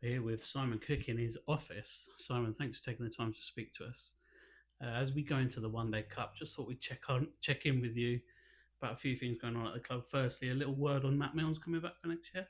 We're here with Simon Cook in his office. Simon, thanks for taking the time to speak to us. As we go into the One Day Cup, just thought we'd check in with you about a few things going on at the club. Firstly, a little word on Matt Milnes coming back for next year.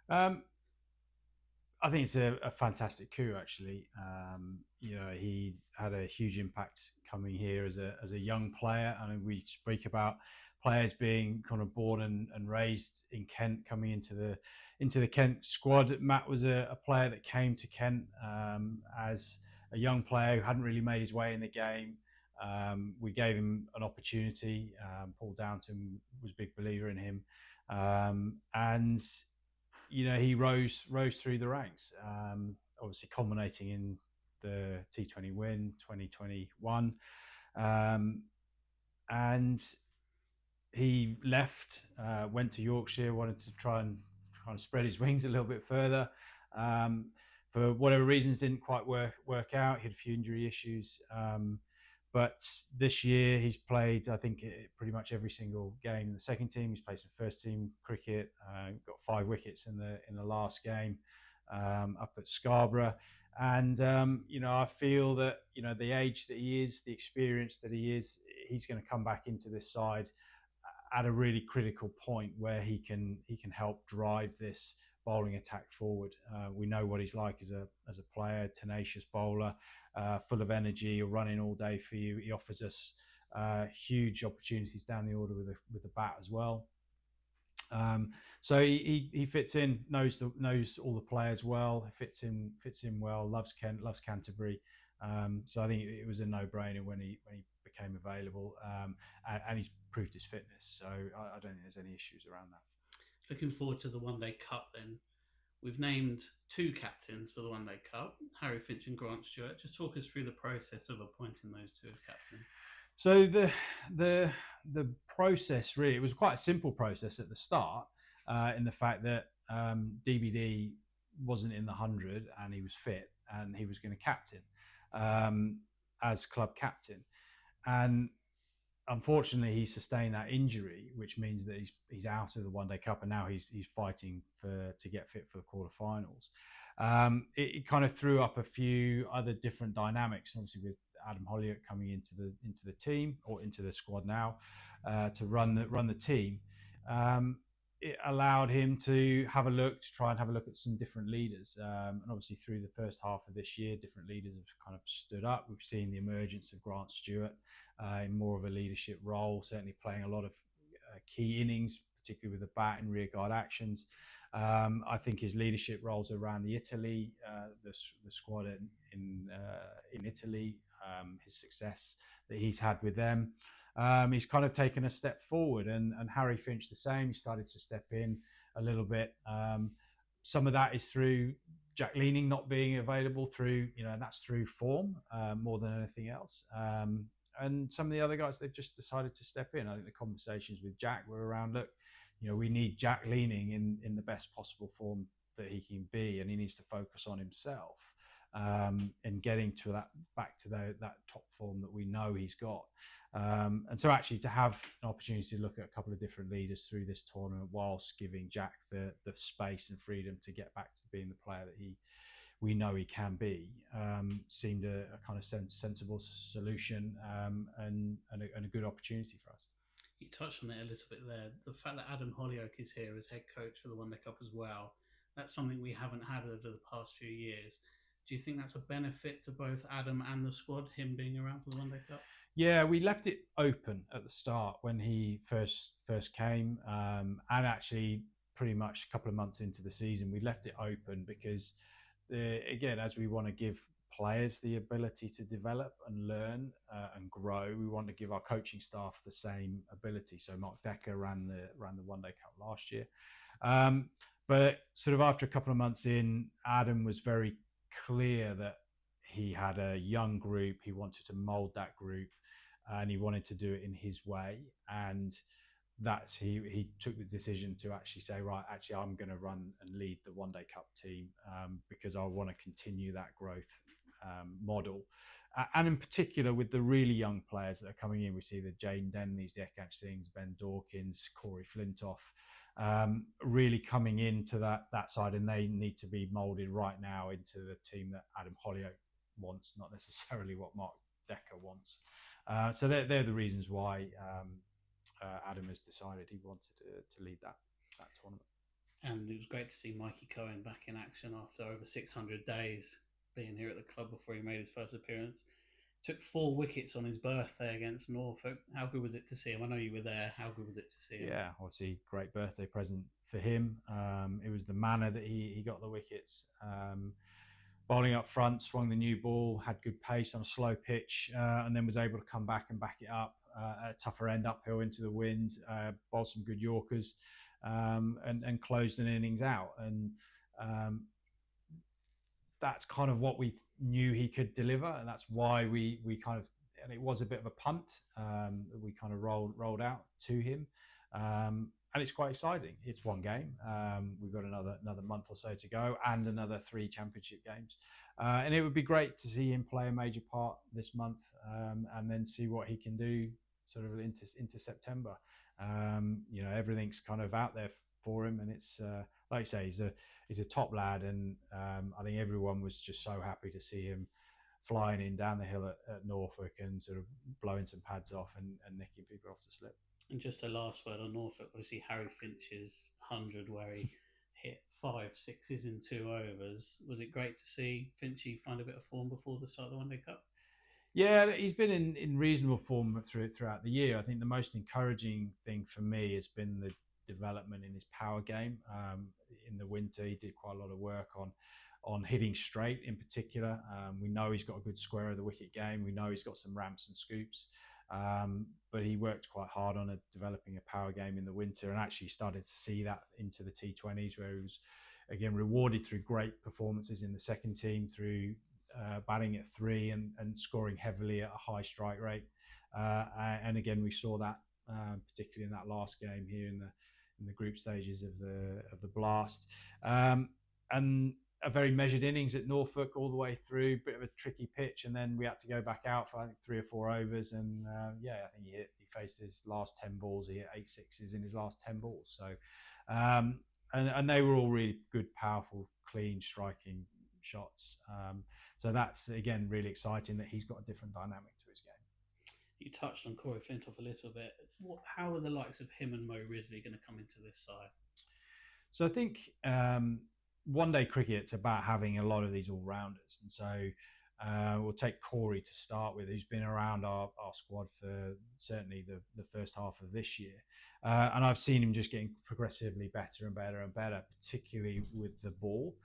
Um, I think it's a fantastic coup, actually. He had a huge impact coming here as a young player. I mean, we speak about players being kind of born and raised in Kent, coming into the Kent squad. Matt was a player that came to Kent as a young player who hadn't really made his way in the game. We gave him an opportunity. Paul Downton was a big believer in him, and he rose through the ranks. Obviously, culminating in the T20 win 2021, and he left, went to Yorkshire, wanted to try and kind of spread his wings a little bit further. For whatever reasons, didn't quite work out. He had a few injury issues. But this year he's played, I think, pretty much every single game in the second team. He's played some first team cricket. Got 5 wickets in the last game up at Scarborough. And I feel that the age that he is, the experience that he is, he's going to come back into this side at a really critical point where he can help drive this bowling attack forward. We know what he's like as a player, tenacious bowler, full of energy. He'll run in all day for you. He offers us huge opportunities down the order with the bat as well. So he fits in, knows all the players well, fits in well, loves Kent, loves Canterbury. So I think it was a no-brainer when he became available, and he's proved his fitness. So I don't think there's any issues around that. Looking forward to the One Day Cup then. We've named 2 captains for the One Day Cup, Harry Finch and Grant Stewart. Just talk us through the process of appointing those 2 as captain. So the process, really, it was quite a simple process at the start, in the fact that DBD wasn't in the 100 and he was fit and he was going to captain as club captain. And unfortunately, he sustained that injury, which means that he's out of the One Day Cup, and now he's fighting to get fit for the quarterfinals. It kind of threw up a few other different dynamics, obviously with Adam Holyoke coming into the team, or into the squad now, to run the team. It allowed him to try and have a look at some different leaders. And obviously through the first half of this year, different leaders have kind of stood up. We've seen the emergence of Grant Stewart in more of a leadership role, certainly playing a lot of key innings, particularly with the bat and rearguard actions. I think his leadership roles around the squad in Italy, his success that he's had with them, he's kind of taken a step forward, and Harry Finch the same. He started to step in a little bit. Some of that is through Jack Leaning not being available, and that's through form more than anything else. And some of the other guys, they've just decided to step in. I think the conversations with Jack were around, look, we need Jack Leaning in the best possible form that he can be, and he needs to focus on himself and getting back to that top form that we know he's got. And so actually to have an opportunity to look at a couple of different leaders through this tournament, whilst giving Jack the space and freedom to get back to being the player that we know he can be, seemed a kind of sensible solution, and a good opportunity for us. You touched on it a little bit there. The fact that Adam Holyoke is here as head coach for the One Day Cup as well, that's something we haven't had over the past few years. Do you think that's a benefit to both Adam and the squad, him being around for the One Day Cup? Yeah, we left it open at the start when he first came, and actually pretty much a couple of months into the season, we left it open because, again, as we want to give players the ability to develop and learn and grow, we want to give our coaching staff the same ability. So Mark Decker ran the One Day Cup last year, but sort of after a couple of months in, Adam was very clear that he had a young group. He wanted to mould that group, and he wanted to do it in his way. And that's he took the decision to actually say, right, actually, I'm going to run and lead the One Day Cup team because I want to continue that growth model. And in particular, with the really young players that are coming in, we see the Jane Denleys, the Ekach Singhs, Ben Dawkins, Corey Flintoff. really coming into that side, and they need to be moulded right now into the team that Adam Hollioake wants, not necessarily what Mark Decker wants. So they're the reasons why Adam has decided he wanted to lead that tournament. And it was great to see Mikey Cohen back in action after over 600 days being here at the club before he made his first appearance. Took 4 wickets on his birthday against Norfolk. How good was it to see him? I know you were there. How good was it to see him? Yeah, obviously, great birthday present for him. It was the manner that he got the wickets. Bowling up front, swung the new ball, had good pace on a slow pitch, and then was able to come back and back it up at a tougher end uphill into the wind, bowled some good Yorkers, and closed an innings out. And that's kind of what we knew he could deliver, and that's why we kind of, and it was a bit of a punt that we kind of rolled out to him. And it's quite exciting. It's one game. We've got another month or so to go, and another 3 championship games. And it would be great to see him play a major part this month, and then see what he can do sort of into September. Everything's kind of out there for him, and it's like I say, he's a top lad, and I think everyone was just so happy to see him flying in down the hill at Norfolk and sort of blowing some pads off and nicking people off to slip. And just a last word on Norfolk, obviously Harry Finch's 100 where he hit 5 sixes in 2 overs. Was it great to see Finchy find a bit of form before the start of the One Day Cup? Yeah, he's been in reasonable form throughout the year. I think the most encouraging thing for me has been the development in his power game. In the winter, he did quite a lot of work on hitting straight in particular. We know he's got a good square of the wicket game. We know he's got some ramps and scoops. But he worked quite hard on developing a power game in the winter, and actually started to see that into the T20s, where he was again rewarded through great performances in the second team, through batting at 3 and scoring heavily at a high strike rate. And again, we saw that particularly in that last game here in the group stages of the Blast. And a very measured innings at Norfolk all the way through, bit of a tricky pitch, and then we had to go back out for I think 3 or 4 overs, and I think he faced his last 10 balls, he hit 8 sixes in his last 10 balls. So and they were all really good, powerful, clean striking shots. So that's again really exciting that he's got a different dynamic to his game. You touched on Corey Flintoff a little bit. How are the likes of him and Mo Risley going to come into this side? So I think one day cricket's about having a lot of these all-rounders, and so we'll take Corey to start with, who's been around our squad for certainly the first half of this year, and I've seen him just getting progressively better and better and better, particularly with the ball.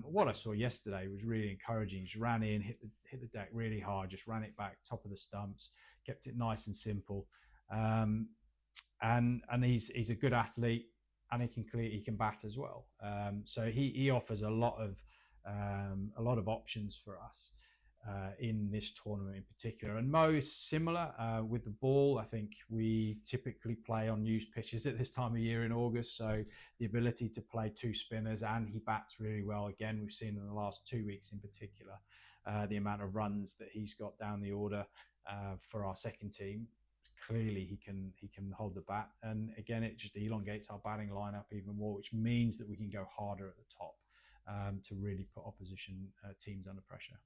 What I saw yesterday was really encouraging. He just ran in, hit the deck really hard, just ran it back top of the stumps, kept it nice and simple, and he's a good athlete. And he can bat as well. So he offers a lot of options for us in this tournament in particular. And Mo's similar with the ball. I think we typically play on used pitches at this time of year in August. So the ability to play 2 spinners, and he bats really well. Again, we've seen in the last 2 weeks in particular the amount of runs that he's got down the order for our second team. Clearly he can hold the bat, and again it just elongates our batting lineup even more, which means that we can go harder at the top to really put opposition teams under pressure.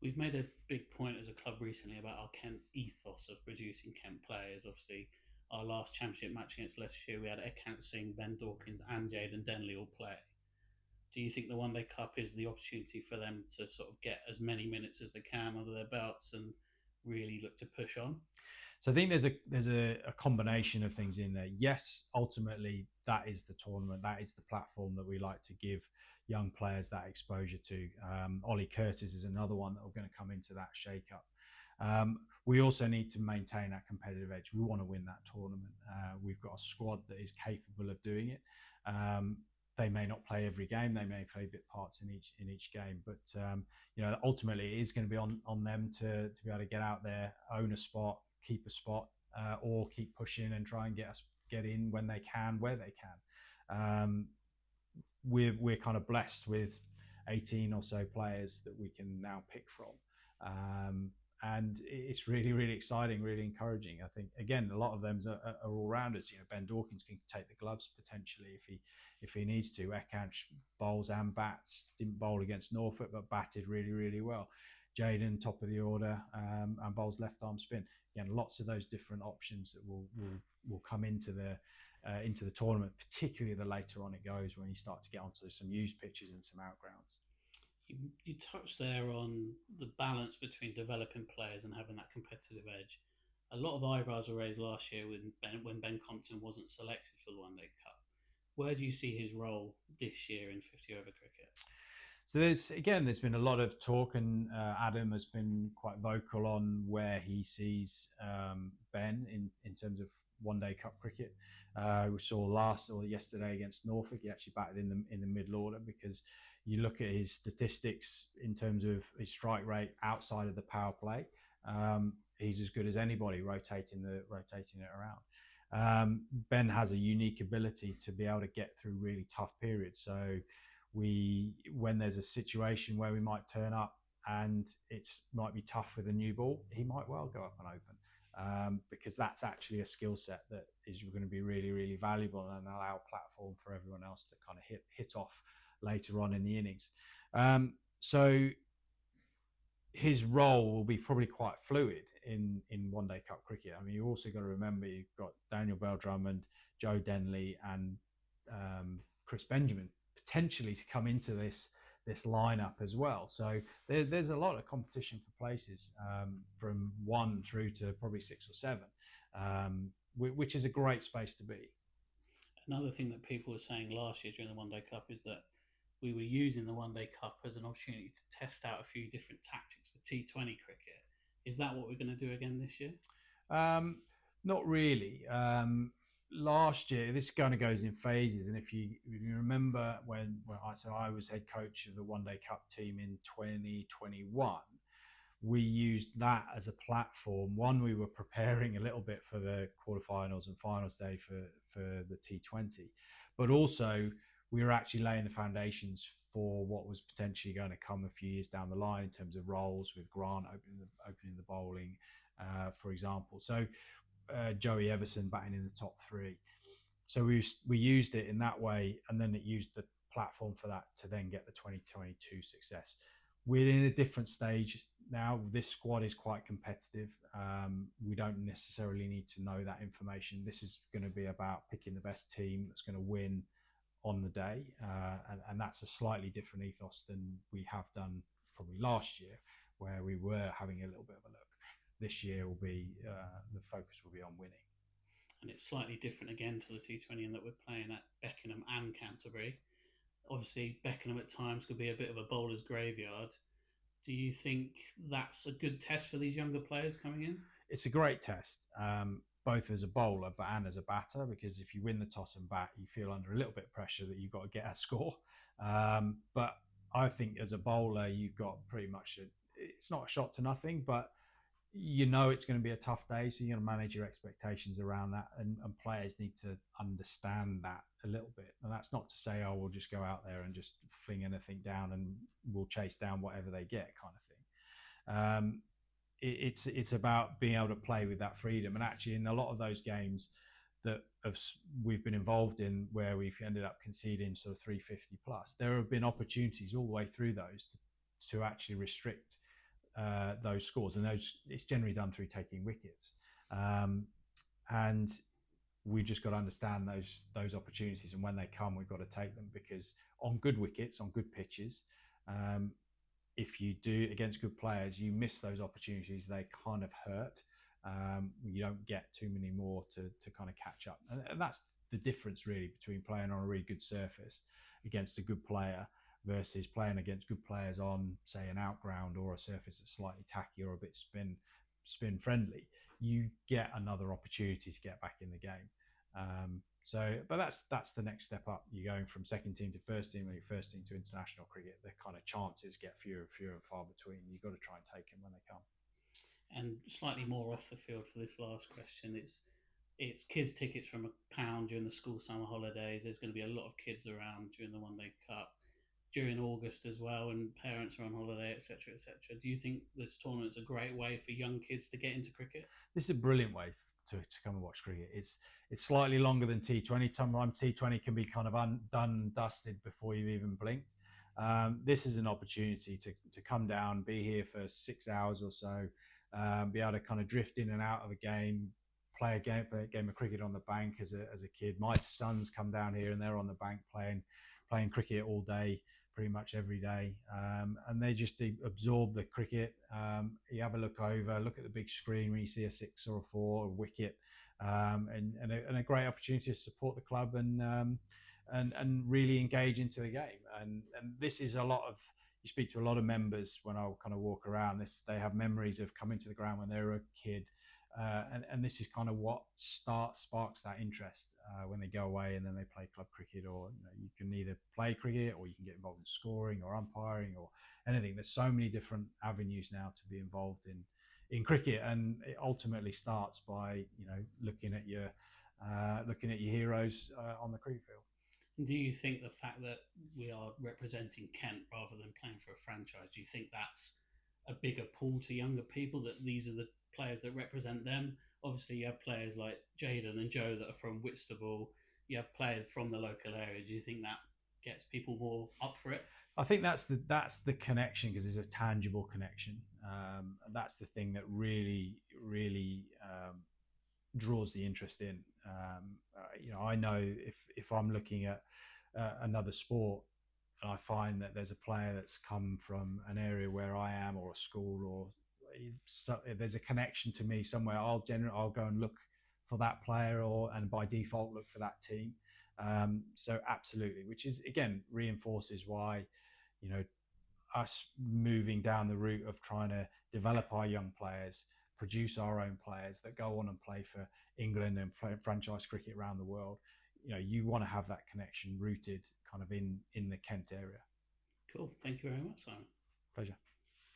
We've made a big point as a club recently about our Kent ethos of producing Kent players. Obviously, our last championship match against Leicestershire, we had Ekant Singh, Ben Dawkins and Jayden Denley all play. Do you think the One Day Cup is the opportunity for them to sort of get as many minutes as they can under their belts and really look to push on? So I think there's a combination of things in there. Yes, ultimately that is the tournament, that is the platform that we like to give young players that exposure to. Ollie Curtis is another one that are going to come into that shake-up. We also need to maintain that competitive edge. We want to win that tournament. We've got a squad that is capable of doing it. They may not play every game. They may play bit parts in each game, but ultimately it is going to be on them to be able to get out there, own a spot, keep a spot, or keep pushing and try and get in when they can, where they can. We're kind of blessed with 18 or so players that we can now pick from, and it's really, really exciting, really encouraging. I think again, a lot of them are all rounders. Ben Dawkins can take the gloves potentially if he needs to. Ekanch bowls and bats. Didn't bowl against Norfolk, but batted really, really well. Jaden, top of the order, and bowls left arm spin. Again, lots of those different options that will come into the tournament, particularly the later on it goes when you start to get onto some used pitches and some outgrounds. You touched there on the balance between developing players and having that competitive edge. A lot of eyebrows were raised last year when Ben Compton wasn't selected for the One Day Cup. Where do you see his role this year in 50 over cricket? So there's been a lot of talk, and Adam has been quite vocal on where he sees Ben in terms of One Day Cup cricket. We saw yesterday against Norfolk, he actually batted in the middle order, because you look at his statistics in terms of his strike rate outside of the power play. He's as good as anybody rotating it around. Ben has a unique ability to be able to get through really tough periods. So when there's a situation where we might turn up and it might be tough with a new ball, he might well go up and open, because that's actually a skill set that is going to be really, really valuable and allow a platform for everyone else to kind of hit off later on in the innings. So his role will be probably quite fluid in One Day Cup cricket. I mean, you also got to remember you've got Daniel Bell-Drummond, Joe Denley, and Chris Benjamin potentially to come into this lineup as well. So there's a lot of competition for places, from 1 through to probably 6 or 7, which is a great space to be. Another thing that people were saying last year during the One Day Cup is that we were using the One Day Cup as an opportunity to test out a few different tactics for T20 cricket. Is that what we're going to do again this year? Not really. Last year, this kind of goes in phases, and if you remember when I was head coach of the One Day Cup team in 2021, we used that as a platform. One, we were preparing a little bit for the quarterfinals and finals day for the T20, but also we were actually laying the foundations for what was potentially going to come a few years down the line in terms of roles, with Grant opening the bowling, for example. So Joey Everson batting in the top 3. So we used it in that way, and then it used the platform for that to then get the 2022 success. We're in a different stage now. This squad is quite competitive. We don't necessarily need to know that information. This is going to be about picking the best team that's going to win on the day, and that's a slightly different ethos than we have done probably last year, where we were having a little bit of a look. This year will be the focus will be on winning. And it's slightly different again to the T20 in that we're playing at Beckenham and Canterbury. Obviously, Beckenham at times could be a bit of a bowler's graveyard. Do you think that's a good test for these younger players coming in? It's a great test, both as a bowler and as a batter, because if you win the toss and bat, you feel under a little bit of pressure that you've got to get a score. But I think as a bowler, you've got pretty much it's not a shot to nothing, but you know it's going to be a tough day, so you're going to manage your expectations around that, and players need to understand that a little bit. And that's not to say, oh, we'll just go out there and just fling anything down and we'll chase down whatever they get, kind of thing. It's about being able to play with that freedom. And actually, in a lot of those games that we've been involved in, where we've ended up conceding sort of 350 plus, there have been opportunities all the way through those to actually restrict those scores, and it's generally done through taking wickets, and we just got to understand those opportunities, and when they come, we've got to take them, because on good wickets, on good pitches, if you do against good players, you miss those opportunities, they kind of hurt. You don't get too many more to kind of catch up, and that's the difference really between playing on a really good surface against a good player versus playing against good players on, say, an outground or a surface that's slightly tacky or a bit spin friendly. You get another opportunity to get back in the game. But that's the next step up. You're going from second team to first team, or your first team to international cricket. The kind of chances get fewer and far between. You've got to try and take them when they come. And slightly more off the field for this last question, it's kids' tickets from £1 during the school summer holidays. There's going to be a lot of kids around during the One Day Cup. during August as well, and parents are on holiday, etc., etc. Do you think this tournament's a great way for young kids to get into cricket? This is a brilliant way to come and watch cricket. It's slightly longer than T20. Sometimes T20 can be kind of done dusted before you've even blinked. This is an opportunity to come down, be here for 6 hours or so, be able to kind of drift in and out of a game, play a game of cricket on the bank as a kid. My sons come down here and they're on the bank playing cricket all day, pretty much every day, and they just absorb the cricket. You have a look at the big screen when you see a 6 or a 4 or a wicket, and a great opportunity to support the club and really engage into the game. And this is a lot of, you speak to a lot of members when I kind of walk around this, they have memories of coming to the ground when they were a kid. And this is kind of what sparks that interest when they go away and then they play club cricket, or you can either play cricket or you can get involved in scoring or umpiring or anything. There's so many different avenues now to be involved in cricket, and it ultimately starts by looking at your heroes on the cricket field. Do you think the fact that we are representing Kent rather than playing for a franchise, do you think that's a bigger pull to younger people, that these are the players that represent them? Obviously, you have players like Jaden and Joe that are from Whitstable. You have players from the local area. Do you think that gets people more up for it? I think that's the connection, because it's a tangible connection. That's the thing that really draws the interest in. I know if I'm looking at another sport and I find that there's a player that's come from an area where I am, or a school, or there's a connection to me somewhere, I'll go and look for that player, and by default look for that team. So absolutely, which is again reinforces why us moving down the route of trying to develop our young players, produce our own players that go on and play for England and franchise cricket around the world. You want to have that connection rooted kind of in the Kent area. Cool. Thank you very much, Simon. Pleasure.